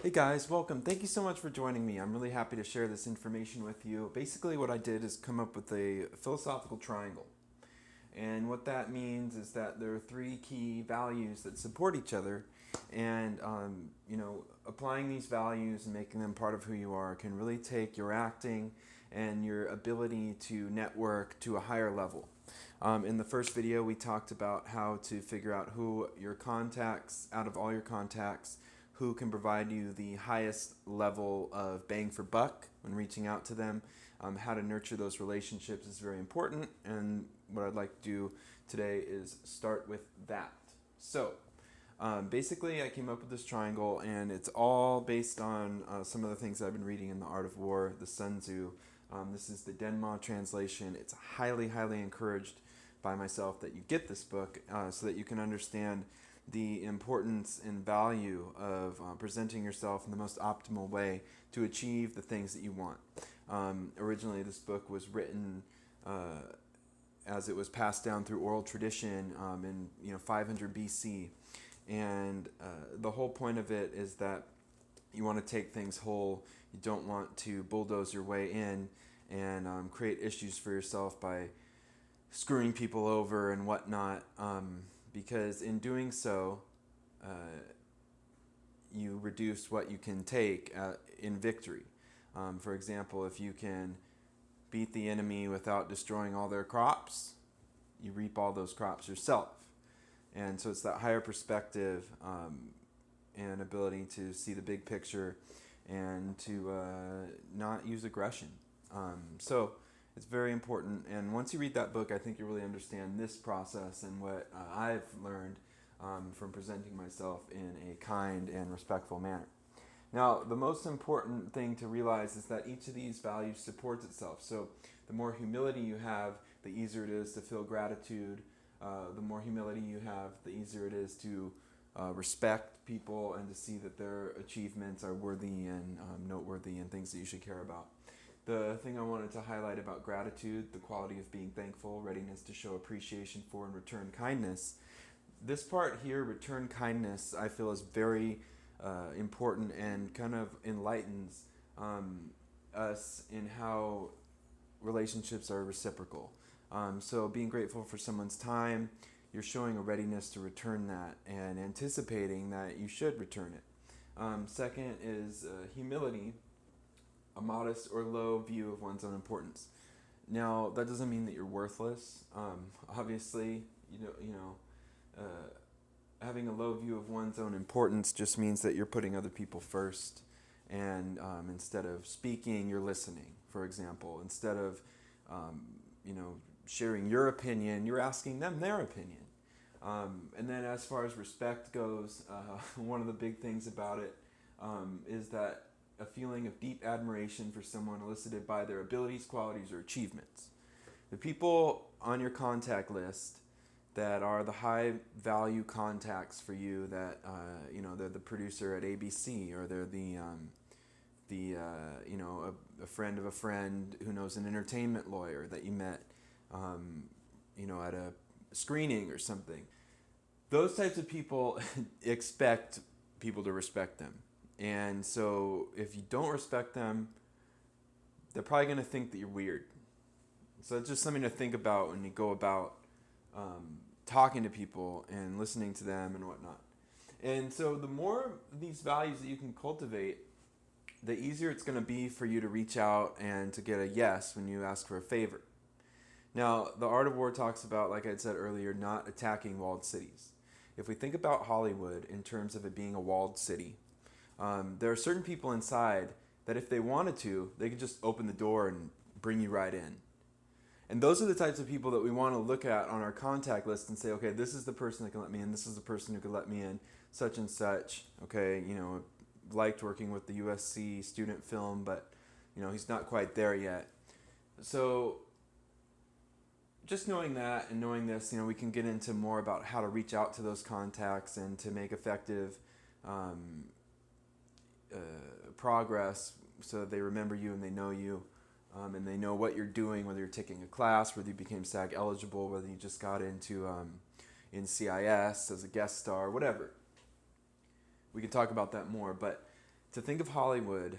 Hey guys, welcome. Thank you so much for joining me. I'm really happy to share this information with you. Basically, what I did is come up with a philosophical triangle. And what that means is that there are three key values that support each other. And, applying these values and making them part of who you are can really take your acting and your ability to network to a higher level. In the first video, we talked about how to figure out who your contacts, out of all your contacts, who can provide you the highest level of bang for buck when reaching out to them. How to nurture those relationships is very important, and what I'd like to do today is start with that. So, basically, I came up with this triangle, and it's all based on some of the things I've been reading in The Art of War, the Sun Tzu. This is the Denma Translation. It's highly, highly encouraged by myself that you get this book so that you can understand the importance and value of presenting yourself in the most optimal way to achieve the things that you want. Originally, this book was written as it was passed down through oral tradition in 500 BC, and the whole point of it is that you want to take things whole. You don't want to bulldoze your way in and create issues for yourself by screwing people over and whatnot. Because in doing so, uh, you reduce what you can take in victory. For example, if you can beat the enemy without destroying all their crops, you reap all those crops yourself. And so it's that higher perspective and ability to see the big picture and to not use aggression. So it's very important. And once you read that book, I think you really understand this process and what I've learned from presenting myself in a kind and respectful manner. Now, the most important thing to realize is that each of these values supports itself. So the more humility you have, the easier it is to feel gratitude. The more humility you have, the easier it is to respect people and to see that their achievements are worthy and noteworthy and things that you should care about. The thing I wanted to highlight about gratitude, the quality of being thankful, readiness to show appreciation for and return kindness. This part here, return kindness, I feel is very important and kind of enlightens us in how relationships are reciprocal. So being grateful for someone's time, you're showing a readiness to return that and anticipating that you should return it. Second is humility, a modest or low view of one's own importance. Now, that doesn't mean that you're worthless. Obviously, uh, having a low view of one's own importance just means that you're putting other people first. And instead of speaking, you're listening, for example. Instead of, sharing your opinion, you're asking them their opinion. And then as far as respect goes, one of the big things about it is that a feeling of deep admiration for someone elicited by their abilities, qualities, or achievements. The people on your contact list that are the high value contacts for you, that they're the producer at ABC, or they're a friend of a friend who knows an entertainment lawyer that you met at a screening or something. Those types of people expect people to respect them. And so if you don't respect them, they're probably going to think that you're weird. So it's just something to think about when you go about talking to people and listening to them and whatnot. And so the more of these values that you can cultivate, the easier it's going to be for you to reach out and to get a yes when you ask for a favor. Now, the Art of War talks about, like I said earlier, not attacking walled cities. If we think about Hollywood in terms of it being a walled city, there are certain people inside that if they wanted to, they could just open the door and bring you right in. And those are the types of people that we want to look at on our contact list and say, okay, this is the person that can let me in, this is the person who could let me in, such and such. Okay, liked working with the USC student film, but he's not quite there yet. So just knowing that and knowing this, we can get into more about how to reach out to those contacts and to make effective progress so that they remember you and they know you, and they know what you're doing, whether you're taking a class, whether you became SAG eligible, whether you just got into in CIS as a guest star, whatever. We can talk about that more, but to think of Hollywood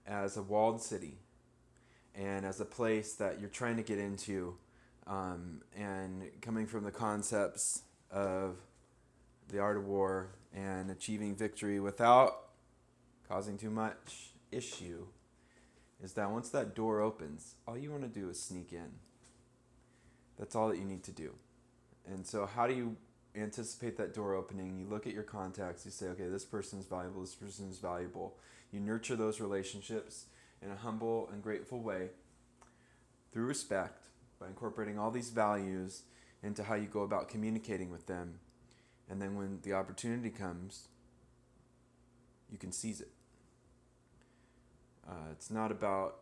as a walled city and as a place that you're trying to get into, and coming from the concepts of the art of war and achieving victory without causing too much issue, is that once that door opens, all you want to do is sneak in. That's all that you need to do. And so how do you anticipate that door opening? You look at your contacts, you say, okay, this person is valuable, this person is valuable. You nurture those relationships in a humble and grateful way through respect by incorporating all these values into how you go about communicating with them. And then when the opportunity comes, you can seize it. It's not about,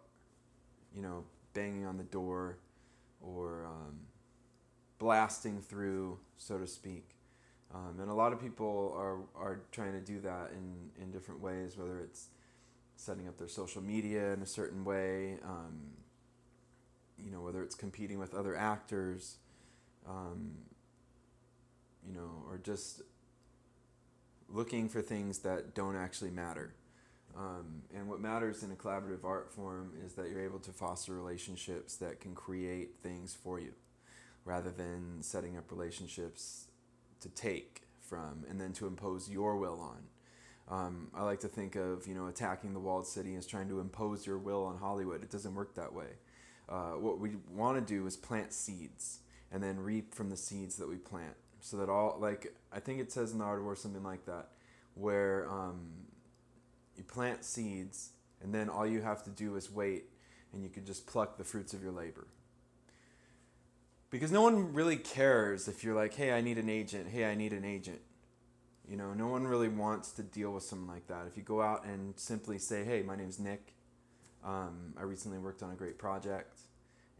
banging on the door or blasting through, so to speak. And a lot of people are trying to do that in different ways, whether it's setting up their social media in a certain way, whether it's competing with other actors, or just looking for things that don't actually matter. And what matters in a collaborative art form is that you're able to foster relationships that can create things for you, rather than setting up relationships to take from and then to impose your will on. I like to think of, attacking the walled city as trying to impose your will on Hollywood. It doesn't work that way. What we want to do is plant seeds and then reap from the seeds that we plant. So that I think it says in the Art of War something like that, where you plant seeds and then all you have to do is wait, and you can just pluck the fruits of your labor. Because no one really cares if you're like, hey, I need an agent. Hey, I need an agent. No one really wants to deal with something like that. If you go out and simply say, hey, my name's Nick. I recently worked on a great project,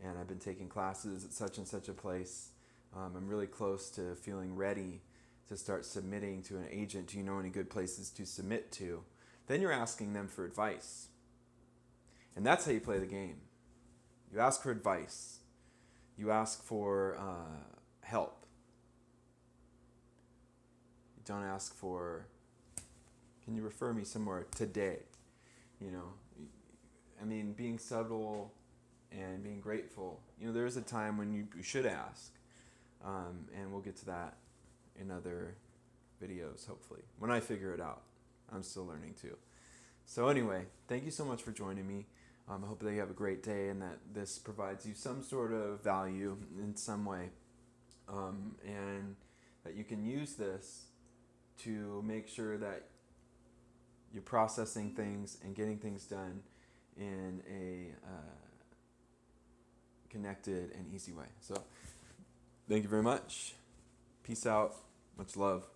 and I've been taking classes at such and such a place. I'm really close to feeling ready to start submitting to an agent. Do you know any good places to submit to? Then you're asking them for advice. And that's how you play the game. You ask for advice. You ask for help. You don't ask for, can you refer me somewhere today? Being subtle and being grateful. There is a time when you should ask. And we'll get to that in other videos, hopefully, when I figure it out. I'm still learning too. So anyway, thank you so much for joining me. I hope that you have a great day and that this provides you some sort of value in some way, and that you can use this to make sure that you're processing things and getting things done in a connected and easy way. So thank you very much. Peace out. Much love.